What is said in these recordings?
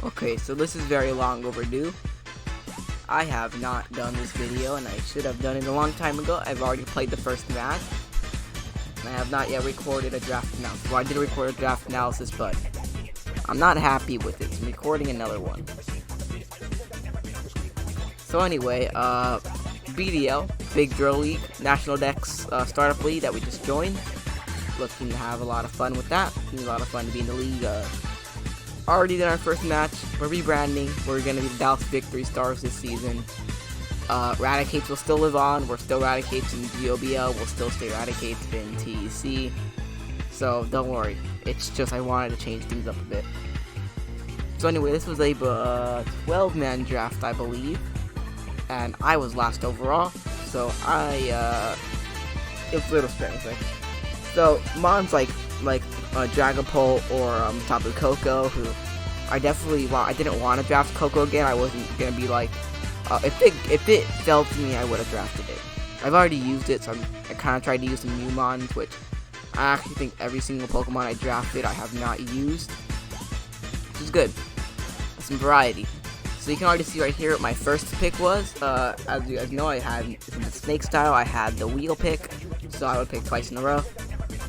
Okay, so this is very long overdue. I have not done this video, and I should have done it a long time ago. I've already played the first match, and I have not yet recorded a draft analysis. Well, I did record a draft analysis, but I'm not happy with it, so I'm recording another one. So anyway, BDL, Big Drill League, National Dex Startup League that we just joined. Looking to have a lot of fun with that. It's a lot of fun to be in the league. Already did our first match. We're rebranding. We're going to be the Dallas Victory Stars this season. Radicates will still live on. We're still Radicates in GOBL. We'll still stay Radicates in TEC. So don't worry. It's just I wanted to change things up a bit. So anyway, this was a 12-man draft, I believe. And I was last overall. So it was a little strange. So Mon's like Dragapult or Tapu Koko, who I didn't want to draft Koko again. I wasn't gonna be like, if it fell to me, I would have drafted it. I've already used it, so I kind of tried to use some new Mons, which I actually think every single Pokemon I drafted I have not used, which is good. Some variety. So you can already see right here what my first pick was. As you guys know, I had the Snake Style. I had the Wheel pick, so I would pick twice in a row.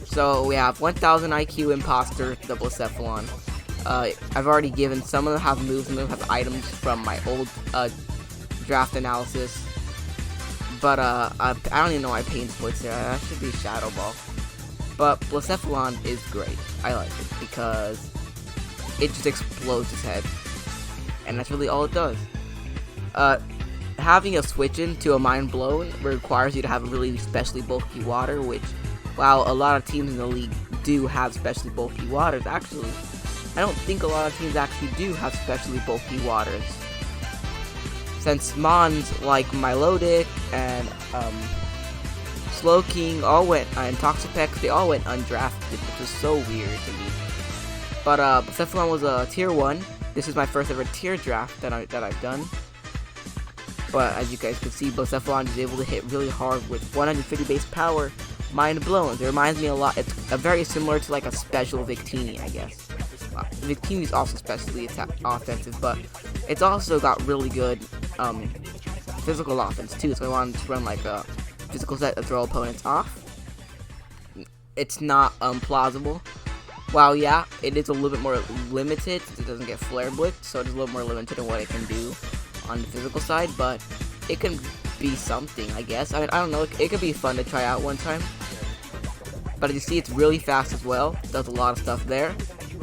So we have 1000 IQ Imposter, Double Cephalon. I've already given some of them have moves, and them have items from my old draft analysis. But I don't even know why Pain Split's there. That should be Shadow Ball. But Blacephalon is great. I like it because it just explodes his head, and that's really all it does. Having a switch into a Mind Blown requires you to have a really specially bulky water, which, while a lot of teams in the league do have specially bulky waters, actually, I don't think a lot of teams actually do have specially bulky waters. Since Mons like Milotic and Slowking all went, and Toxapex, they all went undrafted, which is so weird to me. But Blacephalon was a tier 1. This is my first ever tier draft that I've done. But as you guys can see, Blacephalon is able to hit really hard with 150 base power. Mind Blown. It reminds me a lot. It's very similar to like a special Victini, I guess. Victini is also specially offensive, but it's also got really good physical offense too. So I wanted to run like a physical set to throw opponents off. It's not plausible. While yeah, it is a little bit more limited. It doesn't get Flare Blitz, so it's a little more limited in what it can do on the physical side, but it can be something, I guess. I don't know, it could be fun to try out one time. But as you see, it's really fast as well. It does a lot of stuff there,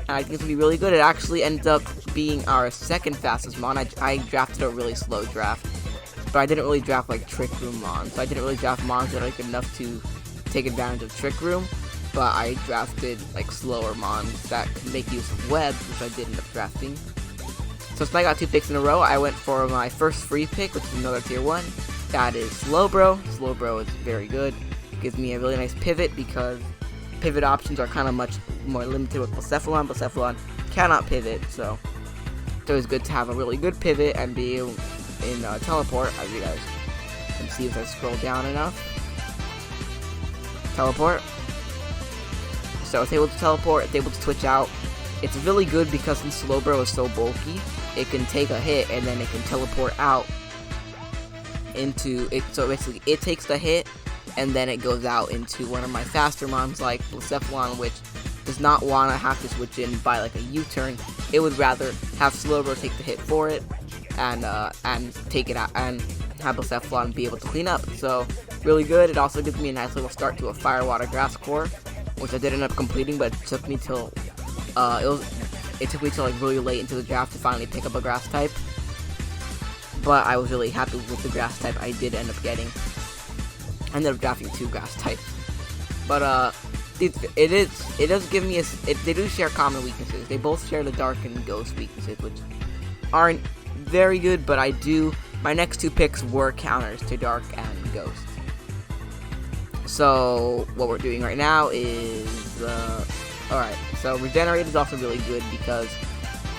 and I think it's gonna be really good. It actually ends up being our second fastest Mon. I drafted a really slow draft, but I didn't really draft like Trick Room Mons. So I didn't really draft Mons that are like enough to take advantage of Trick Room, but I drafted like slower Mons that could make use of webs, which I did end up drafting. So since I got 2 picks in a row, I went for my first free pick, which is another tier 1. That is Slowbro. Slowbro is very good. It gives me a really nice pivot because pivot options are kind of much more limited with Blacephalon. Blacephalon cannot pivot, so it's always good to have a really good pivot and be able in teleport, as you guys can see if I scroll down enough. Teleport. So it's able to teleport, it's able to switch out. It's really good because since Slowbro is so bulky, it can take a hit and then it can teleport out into it. So basically, it takes the hit and then it goes out into one of my faster Mons like Blacephalon, which does not want to have to switch in by like a U-turn. It would rather have Slowbro take the hit for it and take it out and have Blacephalon be able to clean up. So really good. It also gives me a nice little start to a Fire, Water, Grass core, which I did end up completing, but it took me till it took me till like really late into the draft to finally pick up a grass type. But I was really happy with the grass type I did end up getting. I ended up drafting 2 grass types. But it does give me they do share common weaknesses. They both share the dark and ghost weaknesses, which aren't very good, but my next 2 picks were counters to dark and ghost. So what we're doing right now is alright, so Regenerate is also really good because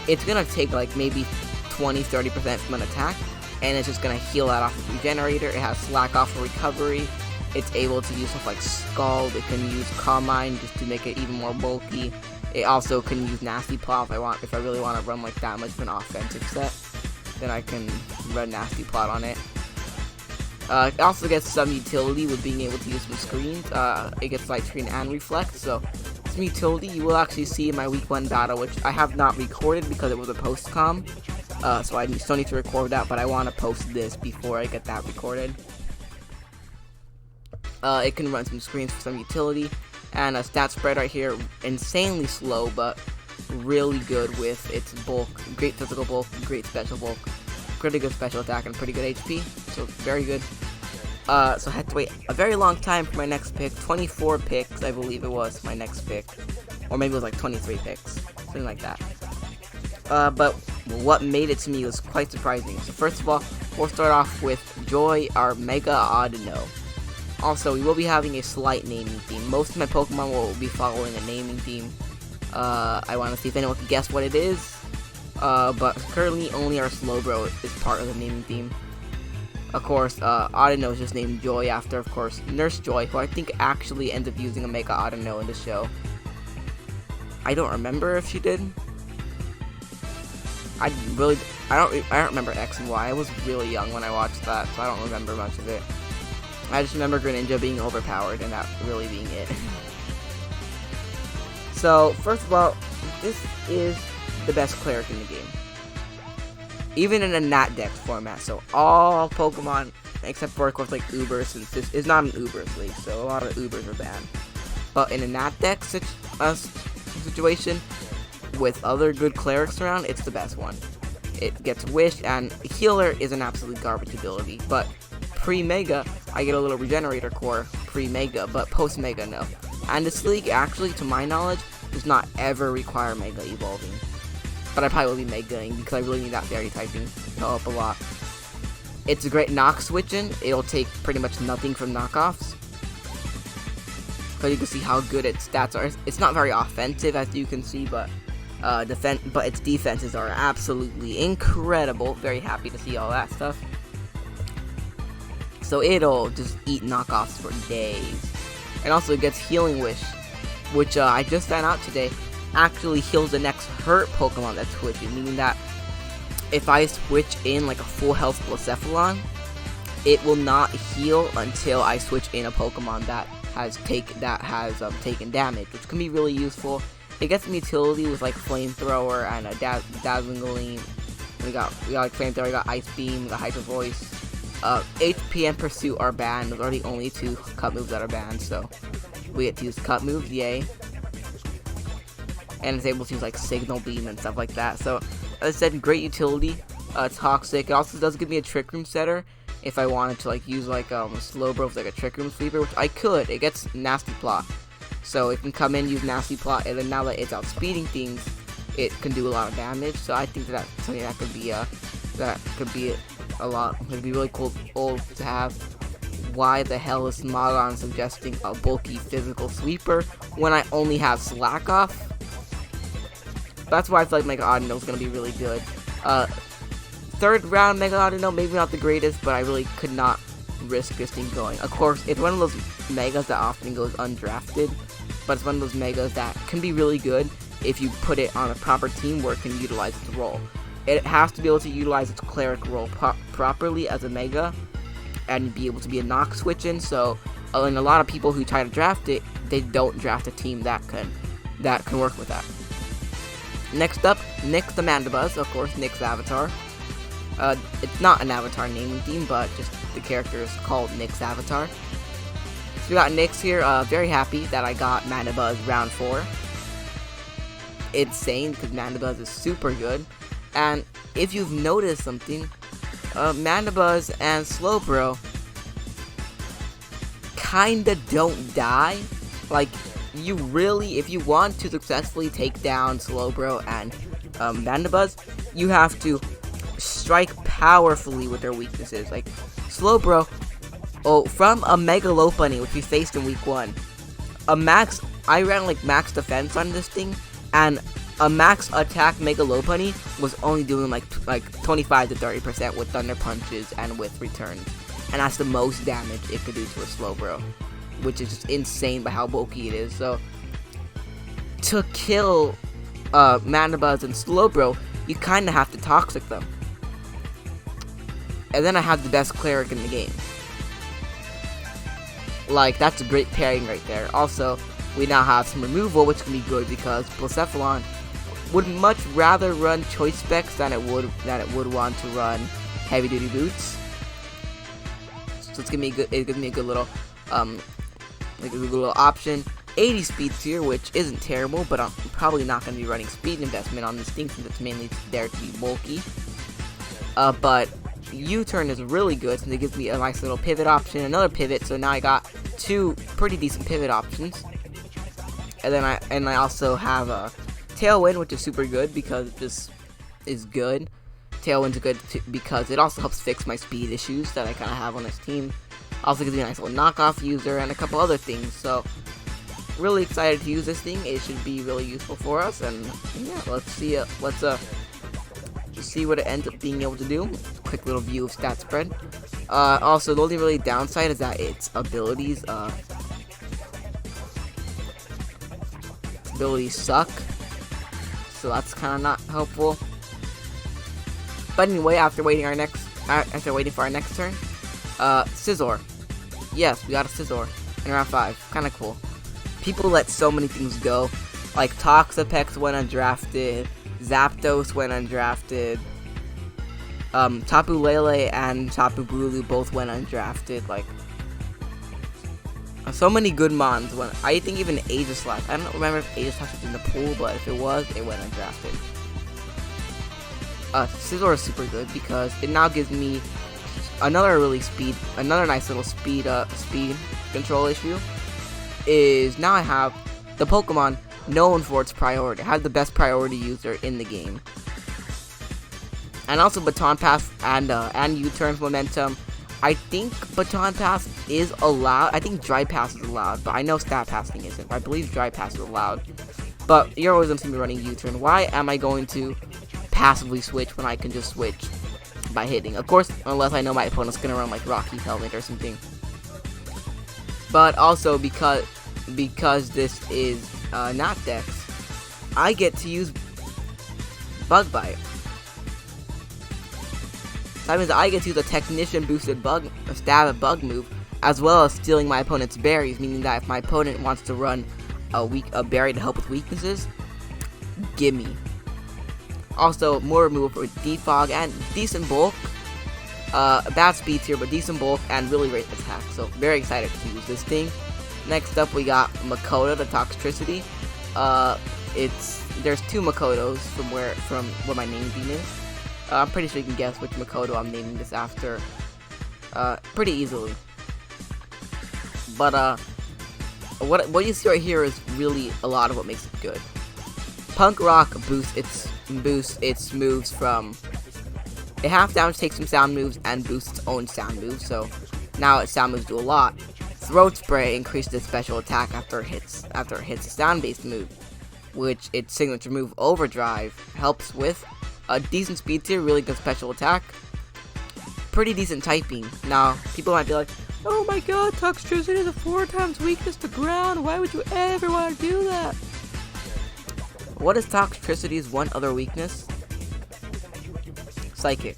it's gonna take like maybe 20-30% from an attack, and it's just gonna heal that off of Regenerator. It has Slack off for recovery. It's able to use stuff like Scald. It can use Calm Mind just to make it even more bulky. It also can use Nasty Plot if I really want to run like that much of an offensive set. Then I can run Nasty Plot on it. It also gets some utility with being able to use some screens. It gets light screen and reflect, so some utility you will actually see in my week 1 battle, which I have not recorded because it was a post-com. So I still need to record that, but I want to post this before I get that recorded. It can run some screens for some utility, and a stat spread right here, insanely slow, but really good with its bulk, great physical bulk, great special bulk, pretty good special attack, and pretty good HP, so very good. So I had to wait a very long time for my next pick, 24 picks, I believe it was my next pick, or maybe it was like 23 picks, something like that. But what made it to me was quite surprising. So first of all, we'll start off with Joy, our Mega Audino. Also, we will be having a slight naming theme. Most of my Pokemon will be following a naming theme. I want to see if anyone can guess what it is. But currently, only our Slowbro is part of the naming theme. Of course, Audino is just named Joy after, of course, Nurse Joy, who I think actually ends up using a Mega Audino in the show. I don't remember if she did. I don't remember X and Y. I was really young when I watched that, so I don't remember much of it. I just remember Greninja being overpowered and that really being it. So, first of all, this is the best cleric in the game. Even in a Nat Dex format, so all Pokemon, except for, of course, like Uber, since this is not an Ubers league, so a lot of Ubers are banned. But in a Nat Dex situation, with other good clerics around, it's the best one. It gets Wish, and Healer is an absolute garbage ability, but pre-Mega, I get a little Regenerator Core pre-Mega, but post-Mega, no. And this league, actually, to my knowledge, does not ever require Mega Evolving. But I probably will be Megaing, because I really need that Fairy typing to help a lot. It's a great knock switching. It'll take pretty much nothing from knockoffs. So you can see how good its stats are. It's not very offensive, as you can see, but its defenses are absolutely incredible. Very happy to see all that stuff. So it'll just eat knockoffs for days. And also it gets Healing Wish, which I just found out today actually heals the next hurt Pokemon that's switching, meaning that if I switch in like a full health Blacephalon, it will not heal until I switch in a Pokemon that has taken damage, which can be really useful. It gets some utility with like Flamethrower and a Dazzling Gleam. We got like Flamethrower, we got Ice Beam, we got Hyper Voice. HP and Pursuit are banned. Those are the only 2 cut moves that are banned, so we get to use cut moves, yay. And it's able to use like Signal Beam and stuff like that. So, as I said, great utility. Toxic. It also does give me a Trick Room setter if I wanted to like use like a Slowbro with like a Trick Room sweeper, which I could. It gets Nasty Plot, so it can come in, use Nasty Plot, and then now that it's outspeeding things, it can do a lot of damage. So I think that's something that could be a lot. It'd be really cool to have. Why the hell is Smogon suggesting a bulky physical sweeper when I only have Slack Off? That's why I feel like Mega Audino is going to be really good. 3rd round Mega Audino, maybe not the greatest, but I really could not risk this thing going. Of course, it's one of those Megas that often goes undrafted, but it's one of those Megas that can be really good if you put it on a proper team where it can utilize its role. It has to be able to utilize its cleric role properly as a Mega, and be able to be a knock switching. So, and a lot of people who try to draft it, they don't draft a team that can work with that. Next up, Nyx the Mandibuzz, of course, Nyx's avatar. It's not an avatar naming theme, but just the character is called Nyx's avatar. So we got Nyx here. Very happy that I got Mandibuzz round 4. Insane, because Mandibuzz is super good. And if you've noticed something, Mandibuzz and Slowbro kinda don't die. Like, you really, if you want to successfully take down Slowbro and Mandibuzz, you have to strike powerfully with their weaknesses. Like, Slowbro, from a Mega Lopunny, which we faced in week 1, I ran like max defense on this thing, and a max attack Mega Lopunny was only doing like 25 to 30% with Thunder Punches and with returns. And that's the most damage it could do to a Slowbro, which is just insane by how bulky it is. So, to kill Manabuzz and Slowbro, you kind of have to Toxic them. And then I have the best cleric in the game. Like, that's a great pairing right there. Also, we now have some removal, which can be good because Blacephalon would much rather run Choice Specs than it would want to run Heavy Duty Boots. So it's gonna be good. It gives me a good little like a good little option. 80 speed tier, which isn't terrible, but I'm probably not going to be running speed investment on this thing since it's mainly there to be bulky. But U-turn is really good since it gives me a nice little pivot option, another pivot, so now I got 2 pretty decent pivot options. And then I also have a Tailwind, which is super good because it just is good. Tailwind's good because it also helps fix my speed issues that I kind of have on this team. Also gives me a nice little knockoff user and a couple other things, so really excited to use this thing. It should be really useful for us, and yeah, let's see what it ends up being able to do. Quick little view of stat spread. Also, the only really downside is that its abilities suck, so that's kind of not helpful. But anyway, after waiting for our next turn, Scizor. Yes, we got a Scizor in round 5. Kind of cool. People let so many things go. Like Toxapex went undrafted, Zapdos went undrafted, Tapu Lele and Tapu Bulu both went undrafted. Like, so many good mons went. I think even Aegislash. I don't remember if Aegislash was in the pool, but if it was, it went undrafted. Scizor is super good because it now gives me another nice little speed control issue. Is now I have the Pokemon known for its priority. I have the best priority user in the game. And also Baton Pass and U-turn momentum. I think Baton Pass is allowed. I think Dry Pass is allowed, but I know Stat Passing isn't. I believe Dry Pass is allowed. But you're always going to be running U-turn. Why am I going to passively switch when I can just switch by hitting? Of course, unless I know my opponent's going to run like Rocky Helmet or something. But also because this is not Dex, I get to use Bug Bite. That means I get to use a Technician boosted stab at bug move, as well as stealing my opponent's berries, meaning that if my opponent wants to run a berry to help with weaknesses, gimme. Also, more removal for Defog and decent bulk. Bad speed tier, but decent bulk and really great attack. So very excited to use this thing. Next up, we got Makoto, the Toxtricity. There's 2 Makotos from what my name theme is. I'm pretty sure you can guess which Makoto I'm naming this after pretty easily. But what you see right here is really a lot of what makes it good. Punk Rock boosts its moves from it half damage, takes some sound moves, and boosts its own sound moves. So now its sound moves do a lot. Throat Spray increases its special attack after it hits a sound-based move, which its signature move Overdrive helps with. A decent speed tier, really good special attack, pretty decent typing. Now, people might be like, oh my god, Toxtricity is a 4 times weakness to ground, why would you ever want to do that? What is Toxtricity's one other weakness? Psychic.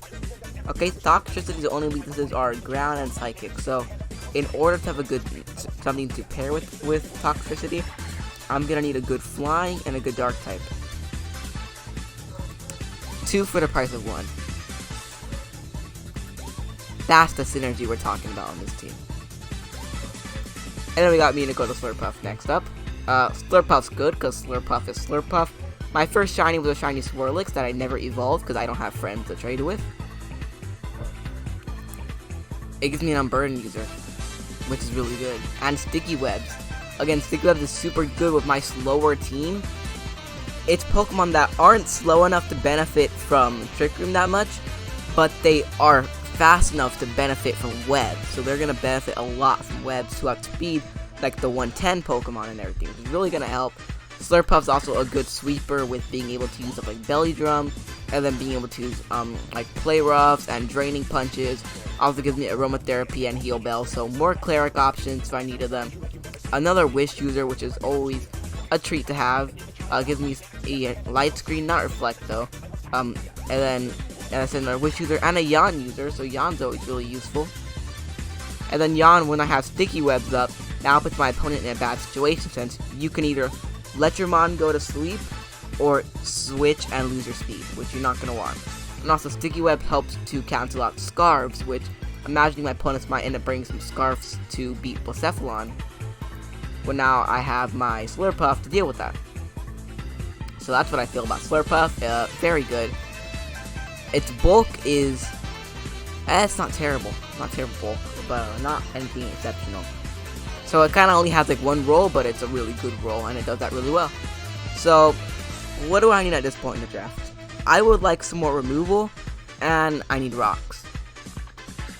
Okay, Toxtricity's only weaknesses are ground and psychic, so in order to have a good something to pair with Toxtricity, I'm gonna need a good flying and a good dark type. 2 for the price of 1. That's the synergy we're talking about on this team. And then we got me to go to Slurpuff next up. Slurpuff's good because Slurpuff is Slurpuff. My first shiny was a shiny Swirlix that I never evolved because I don't have friends to trade with. It gives me an Unburden user, which is really good. And Sticky Webs. Again, Sticky Webs is super good with my slower team. It's Pokemon that aren't slow enough to benefit from Trick Room that much, but they are fast enough to benefit from Webs. So they're going to benefit a lot from Webs to have speed like the 110 Pokemon and everything. It's really going to help. Slurpuff's also a good sweeper with being able to use stuff like Belly Drum, and then being able to use like Play Roughs and Draining Punches. Also gives me Aromatherapy and Heal Bell, so more Cleric options if I needed them. Another Wish user, which is always a treat to have. gives me a light screen, not reflect though. And then I said a wish user and a yawn user, so yawn's always really useful. And then yawn, when I have sticky webs up, now puts my opponent in a bad situation, since you can either let your mon go to sleep or switch and lose your speed, which you're not going to want. And also sticky web helps to cancel out scarves, which imagining my opponents might end up bringing some scarves to beat Blacephalon. Well, now I have my Slurpuff to deal with that. So that's what I feel about Slurpuff. Very good. Its bulk is... it's not terrible. Not terrible bulk, but not anything exceptional. So it kind of only has like one roll, but it's a really good roll, and it does that really well. So, what do I need at this point in the draft? I would like some more removal, and I need rocks.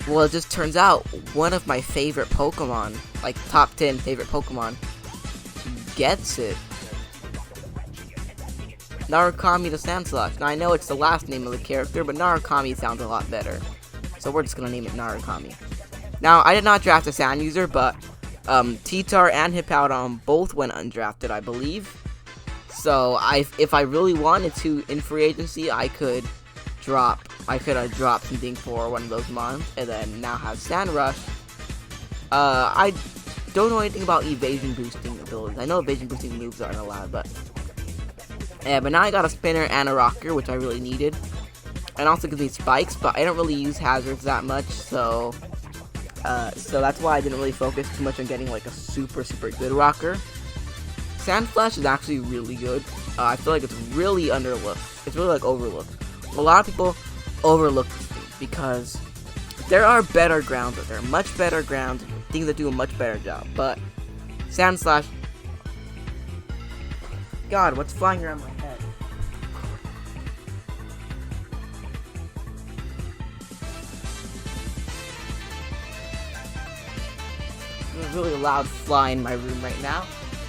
Well, it just turns out one of my favorite Pokemon, like top 10 favorite Pokemon, gets it. Narukami the Sandslash. Now I know it's the last name of the character, but Narukami sounds a lot better. So we're just gonna name it Narukami. Now, I did not draft a Sand user, but T-Tar and Hippowdon both went undrafted, I believe. So if I really wanted to in free agency, I could drop something for one of those mons, and then now have Sand Rush. I don't know anything about evasion boosting abilities. I know evasion boosting moves aren't allowed, but now I got a spinner and a rocker, which I really needed. And also gives me spikes, but I don't really use hazards that much, so that's why I didn't really focus too much on getting like a super good rocker. Sandslash is actually really good. I feel like it's really underlooked. It's really like overlooked. A lot of people overlook this thing because there are better grounds out there, much better grounds, things that do a much better job. But Sandslash, God, what's flying around my head? There's a really loud fly in my room right now,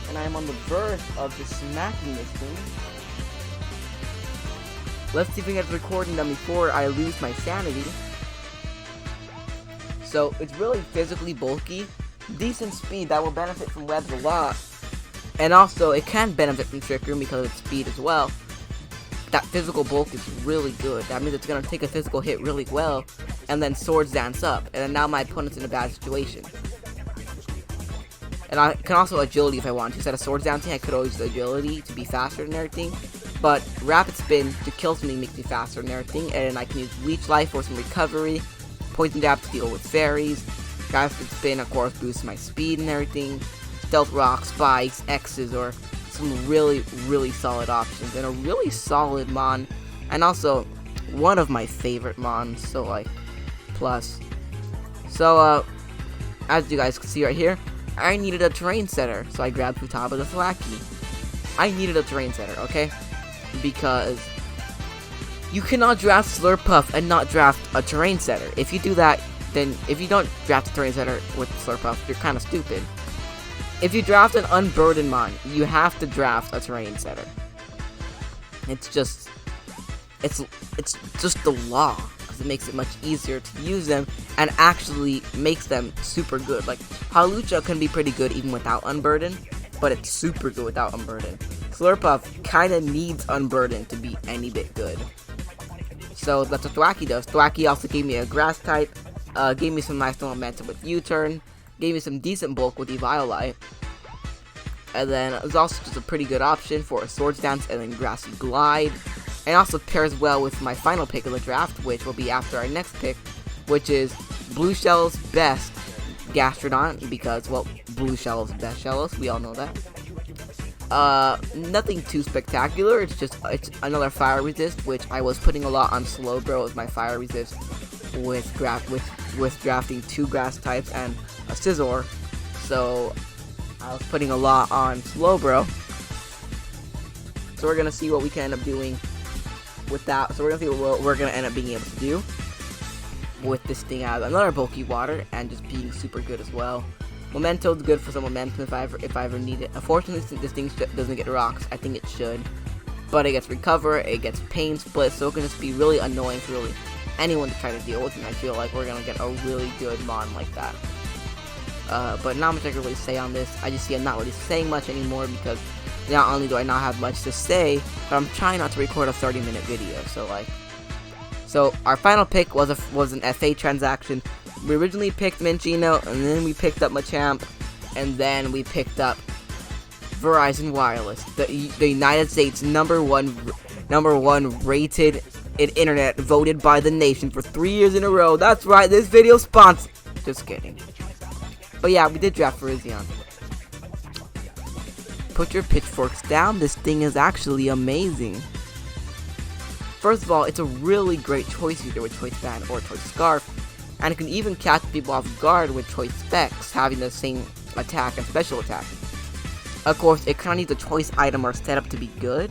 and I am on the verge of just smacking this thing. Let's see if we can get recording them before I lose my sanity. So it's really physically bulky, decent speed that will benefit from webs a lot, and also it can benefit from Trick Room because of its speed as well. That physical bulk is really good. That means it's gonna take a physical hit really well, and then Swords Dance up, and then now my opponent's in a bad situation. And I can also agility if I want to. Instead of Swords Dancing, I could always use agility to be faster and everything. But Rapid Spin to kill something makes me faster and everything. And I can use Leech Life for some recovery. Poison Dab to deal with fairies. Rapid Spin, of course, boosts my speed and everything. Stealth Rock, Spikes, X's, or some really solid options. And a really solid Mon. And also, one of my favorite Mons. So, like, plus. So, as you guys can see right here, I needed a terrain setter, so I grabbed Futaba the Thwackey. I needed a terrain setter, okay? Because you cannot draft Slurpuff and not draft a terrain setter. If you do that, then if you don't draft a terrain setter with Slurpuff, you're kind of stupid. If you draft an unburdened mon, you have to draft a terrain setter. It's just the law. It makes it much easier to use them and actually makes them super good. Like Hawlucha can be pretty good even without Unburden, but it's super good without Unburden. Slurpuff kind of needs Unburden to be any bit good. So that's what Thwackey does. Thwackey also gave me a grass type, gave me some nice momentum with U-turn, gave me some decent bulk with Eviolite, and then it was also just a pretty good option for a Swords Dance and then Grassy Glide. And also pairs well with my final pick of the draft, which will be after our next pick, which is Blue Shell's best Gastrodon, because, well, Blue Shell's best Shellos, we all know that. Nothing too spectacular, it's another Fire Resist, which I was putting a lot on Slowbro as my Fire Resist with drafting 2 grass types and a Scizor, so I was putting a lot on Slowbro. So we're gonna see what we can end up doing with that. So we're gonna see what we're gonna end up being able to do with this thing as another bulky water and just being super good as well. Memento's good for some momentum if I ever need it. Unfortunately, since this thing doesn't get rocks, I think it should. But it gets recover, it gets pain split, so it can just be really annoying for really anyone to try to deal with, and I feel like we're gonna get a really good mon like that. But not much I can really say on this. I just see I'm not really saying much anymore because not only do I not have much to say, but I'm trying not to record a 30-minute video. So our final pick was an FA transaction. We originally picked Minchino, and then we picked up Machamp, and then we picked up Verizon Wireless, the United States number one rated in internet, voted by the nation for 3 years in a row. That's right, this video sponsored. Just kidding. But yeah, we did draft Virizion. Put your pitchforks down. This thing is actually amazing. First of all, it's a really great choice either with Choice Band or Choice Scarf, and it can even catch people off guard with Choice Specs having the same attack and special attack. Of course, it kind of needs a choice item or setup to be good,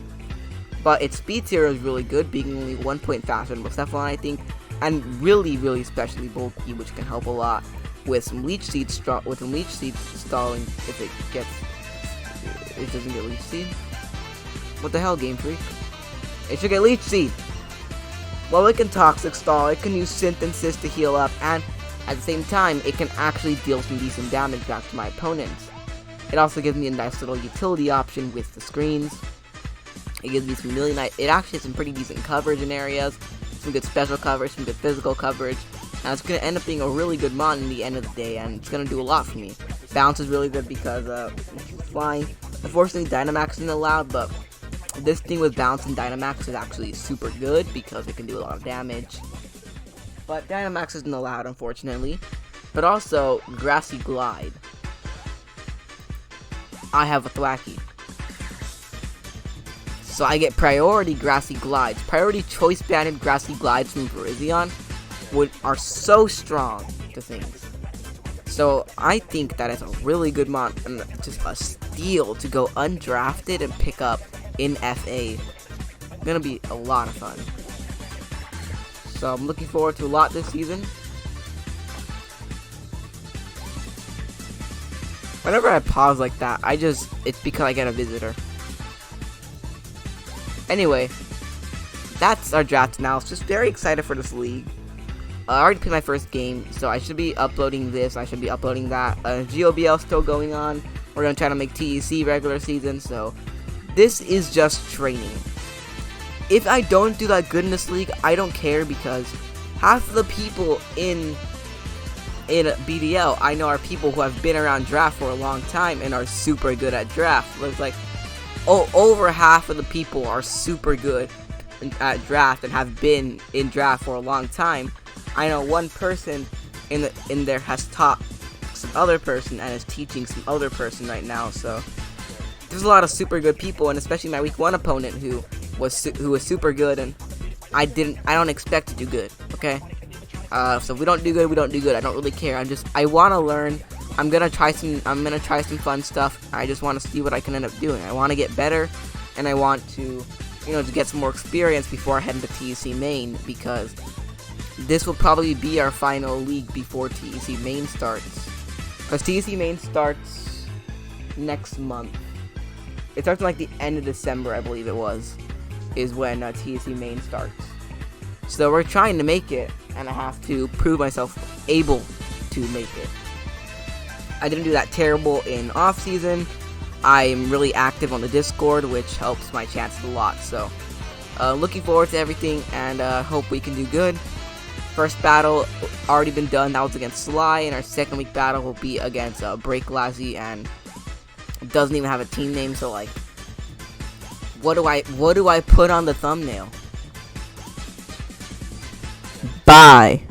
but its speed tier is really good, being only 1 point faster than Cephalon, I think, and really especially bulky, which can help a lot with some Leech Seed stalling if it doesn't get Leech Seed. What the hell, Game Freak? It should get Leech Seed. Well, it can Toxic Stall, it can use Synth and Sis to heal up, and at the same time, it can actually deal some decent damage back to my opponents. It also gives me a nice little utility option with the screens. It gives me some it actually has some pretty decent coverage in areas, some good special coverage, some good physical coverage, and it's going to end up being a really good mon in the end of the day, and it's going to do a lot for me. Bounce is really good because it's flying. Unfortunately, Dynamax isn't allowed, but this thing with Bounce and Dynamax is actually super good because it can do a lot of damage. But Dynamax isn't allowed, unfortunately. But also, Grassy Glide. I have a Thwackey. So I get priority Grassy Glides. Priority choice banded Grassy Glides from Virizion are so strong to things. So I think that is a really good mon, and just a steal to go undrafted and pick up in FA. Gonna be a lot of fun. So I'm looking forward to a lot this season. Whenever I pause like that, it's because I get a visitor. Anyway, that's our draft analysis. Very excited for this league. I already played my first game, so I should be uploading this, I should be uploading that. GOBL still going on. We're going to try to make TEC regular season, so this is just training. If I don't do that good in this league, I don't care, because half of the people in BDL I know are people who have been around draft for a long time and are super good at draft. It's like, over half of the people are super good at draft and have been in draft for a long time. I know one person in there has taught some other person and is teaching some other person right now. So there's a lot of super good people, and especially my week 1 opponent who was super good, and I don't expect to do good. Okay, so if we don't do good, we don't do good. I don't really care. I want to learn. I'm gonna try some fun stuff. I just want to see what I can end up doing. I want to get better, and I want to, to get some more experience before I head into TEC main, because this will probably be our final league before TEC main starts. Because TEC main starts next month. It starts in like the end of December, I believe it is when TEC main starts. So we're trying to make it, and I have to prove myself able to make it. I didn't do that terrible in off season. I'm really active on the Discord, which helps my chances a lot. So looking forward to everything, and hope we can do good. First battle already been done. That was against Sly, and our second week battle will be against Break Lazzy, and doesn't even have a team name. So like, what do I put on the thumbnail? Bye.